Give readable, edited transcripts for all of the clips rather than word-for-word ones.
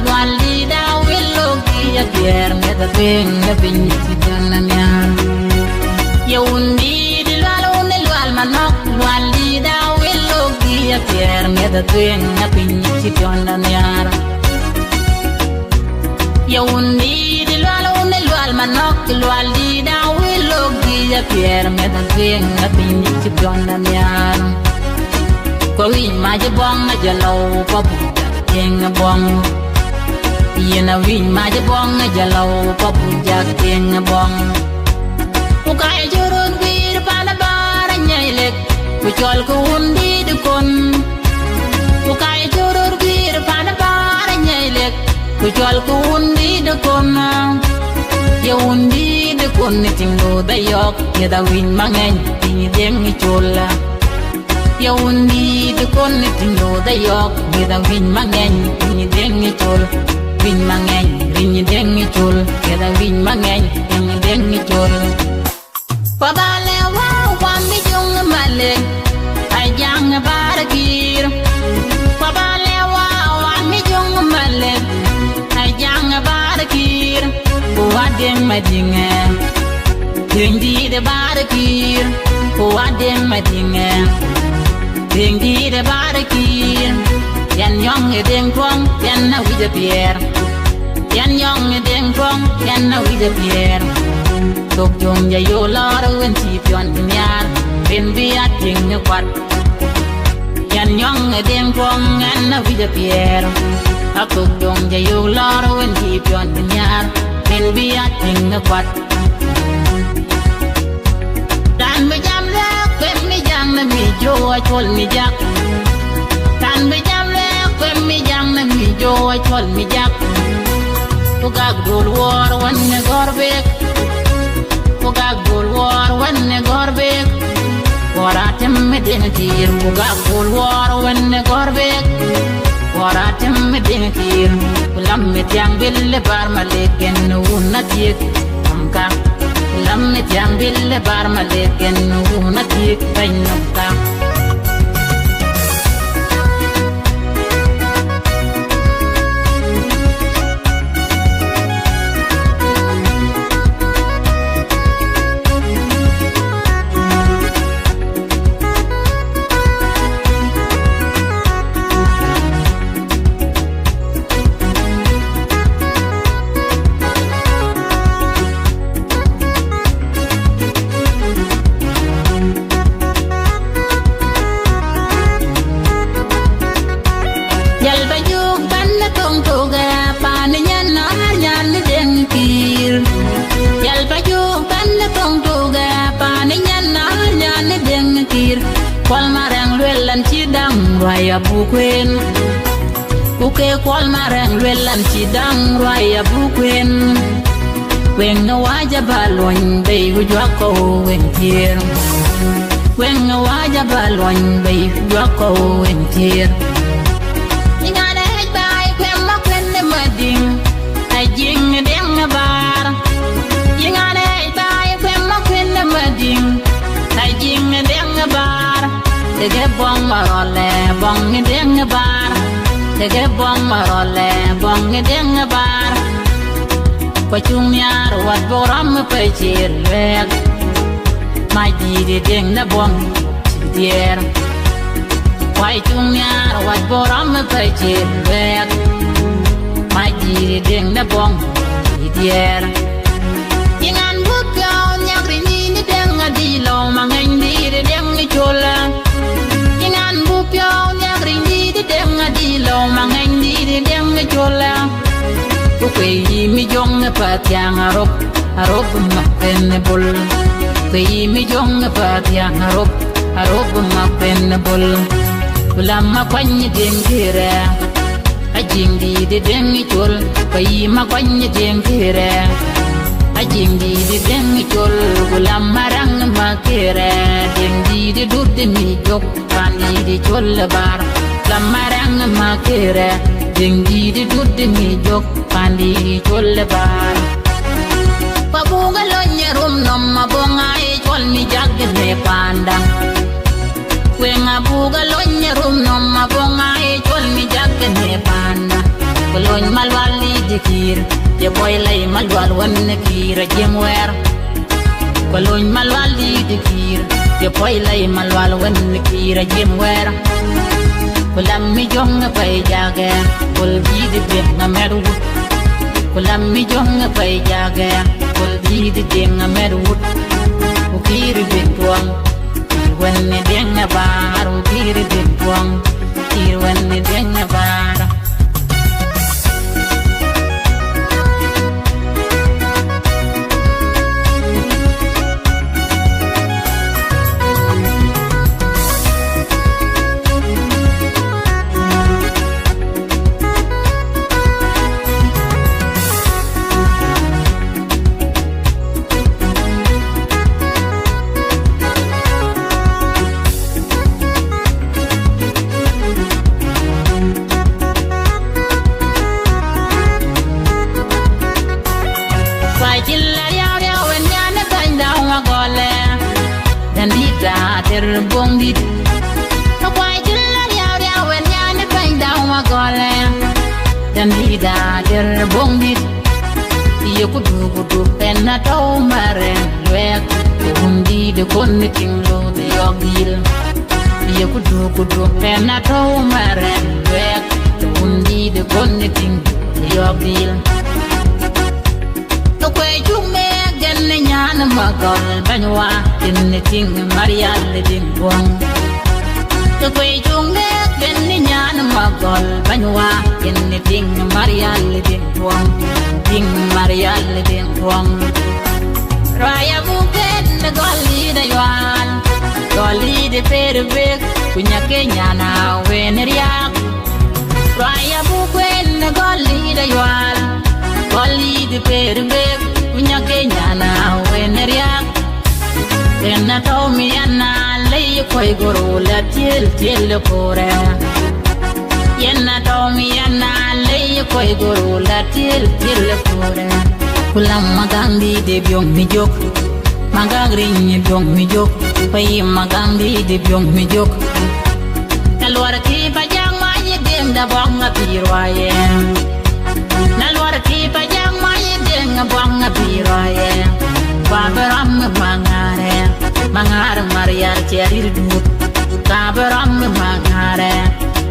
lual di da willo ki ya pier me da twing na pin ti dana nya ya undi di lual manok lual di da willo ki ya pier me da twing na pin ti dana nya ya undi di lual manok lual di da willo ki ya pier me da twing na pin ti dana nya ko wi ma je bong na je lo ko bu king bong yena wi ma je bong na je lo ko bu ja king bong ku kai jurun wir pa na bara nyele ku chol ku undi de kon ku kai jurun wir pa na bara nyele ku chol ku undi de kon ye undi de kon ni tingo da yok ye da wi ma ngen ti deng ni chola ya undi de kon ni tingo da yok ni da win mangen ni deng ni chol win mangen ni deng ni chol ya da win mangen ni deng ni chol pa bale wa mi jung male ai jang barakir pa bale wa mi jung male ai jang barakir wa dem madinga ding de barakir wa dem madinga ding di de barakir yan yong e ding kwang yan na wi de pier yan yong e ding kwang yan na wi de pier tok jong ya yo la ro en ti pion nyar ben bi ating ne kwat yan yong e ding kwang yan na wi de pier tok jong ya yo la ro en ti pion nyar ben bi ating ne kwat dan be jam le ben mi jang na mi jo chol mi jak tan be jam le ben mi jang na mi jo chol mi jak to gag dol war wan ne gorbek to gag dol war wan ne gorbek waratem me den tir to gag dol war wan ne gorbek waratem me den tir lam me tiang bille bar maleken unna tik amka lam me tiang bille bar maleken unna tik tainokka kwal marang lwelan chi dang raya bukwen kuke kwal marang lwelan chi dang raya bukwen weng na waja balon bay hujwa ko weng tier weng na waja balon bay hujwa ko weng tier ingane hej bay kwem makwen ne mading ay jing deng na bar ingane hej bay kwem makwen ne mading ay jing deng na bar tege bong marole bong deng bar tege bong marole bong deng bar pachung yar wat boram pe chir lek mai di deng na bong dier pachung yar wat boram pe chir lek mai di deng na bong dier ingan bukyo nyagri ni deng adi lo mangai di deng ni chola pyo nyagri ni de deng adi lo mangai ni de deng chola ku kwe mi jong pa tyang arop ma pen bol kwe mi jong pa tyang arop ma pen bol ulama kwany deng kire ajing di de deng chol kwe ma kwany deng kire ajing di de deng chol ulama rang ma kire deng di de dud mi jok pandi di chol bar lamarang makere dengi di dud mi jok pandi di chol bar pabunga lonya rum nom mabonga e chol mi jag ne panda wenga buga lonya rum nom mabonga e chol mi jag ne panda Kolon malwali dikir ye boy lay malwal wan kira jemwer Kolon malwali dikir ye boy lay malwal wan kira jemwer Kulam mi jong pay jage kul bid be ngameru Kulam mi jong pay jage kul bid be ngameru Ukir be tuang wan ne deng bar ukir be tuang kir wan ne deng bar Bong dit no kwai jilla yaw yaw wen yani bain daw ma gole dan lida der bong dit ye kudu pen na taw mare lek undi de kon ting lo de yogil ye kudu pen na taw mare lek undi de kon ting yogil no kwai jume gen nyana magol banwa ting marial ding bong to kwe junge ben nyana magol banwa ting marial ding bong ting marial ding bong raya buken goli da yuan goli de perbe kunya kenya na weneria raya buken goli da yuan goli de perbe kunya kenya na weneria Tena tau mi anna lei koi guru la til kore Yena tau mi anna lei koi guru la til kore Kulam magandi de byong mi jok Magagri ni byong mi jok Pai magandi de byong mi jok Nalwar ki pajang ma ye dem da bong a pirwaye Nalwar ki pajang ma ye dem a bong a pirwaye Babaram mangare mangare mariar cherir dut Babaram mangare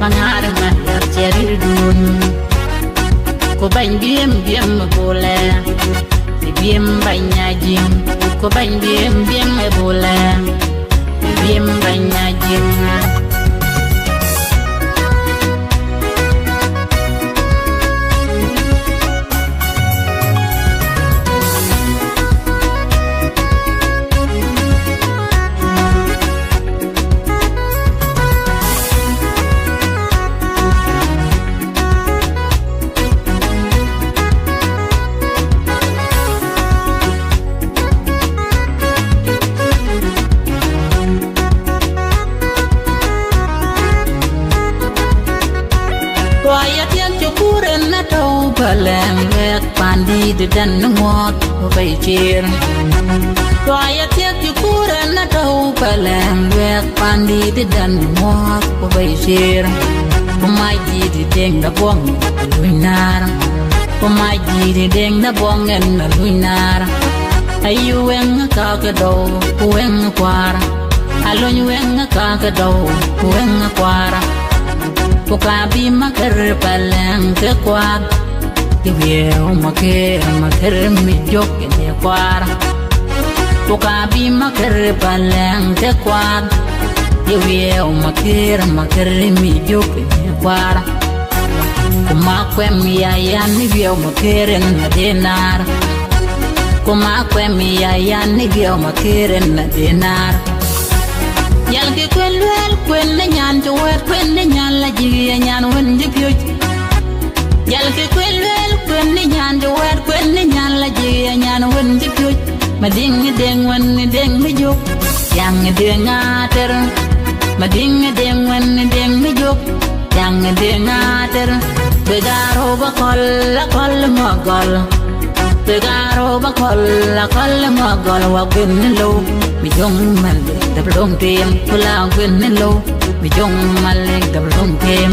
mariar cherir dut Ko bain biem bole biem banyajim Ko bain biem bole biem banyajim Palem lek pandi de dan ngot bay chir Toya tiek ju kuran na tau palem lek pandi de dan ngot bay chir Pumai ji di deng da bong luinar Pumai ji di deng da bong en luinar Ayu weng ka ka do weng kwara Alon weng ka ka do weng kwara Pukabi makar palem ke kwat Tibieu makir mi jok ni kwara Pukabi makir paleng te kwad Tibieu makir mi jok ni kwara Kumakwem yayan ni bieu makirin na dinar Kumakwem yayan ni bieu makirin na dinar Yalki kwen na nyan tuwet kwen na nyan la jiya nyan wen di piuj Yalki kwen ni nyan tuwet kwen na nyan la jiya nyan wen di piuj Mading ni deng wen ni deng mi juk Yang ni deng ater Mading ni deng wen ni deng mi juk Yang ni deng ater Begaro bakol mogol Begaro bakol mogol Wagwin ni lo Mi jong malik dablong tim Pulang gwin ni lo Mi jong malik dablong tim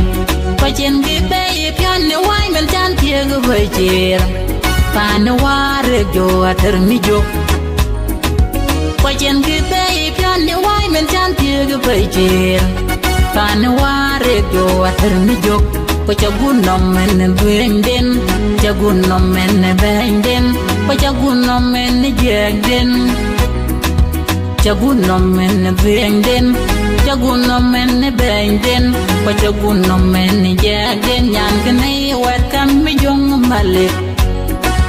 quay trên cái bê pion nếu ai mình chan thiê cứ về chè và nếu qua được vô thử mi dục quay trên cái bê pion nếu ai mình chan thiê cứ về chè và nếu qua được vô thử mi dục quay cho gun nom men buen den cho gun nom men buen den quay cho gun nom men giang den cho gun nom men buen den cho gun nom men buen den quay cho gun nom men giang den nhan cái này welcome mi jong malik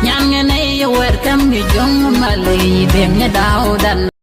nhan cái này welcome mi jong malik bên nhà đào đan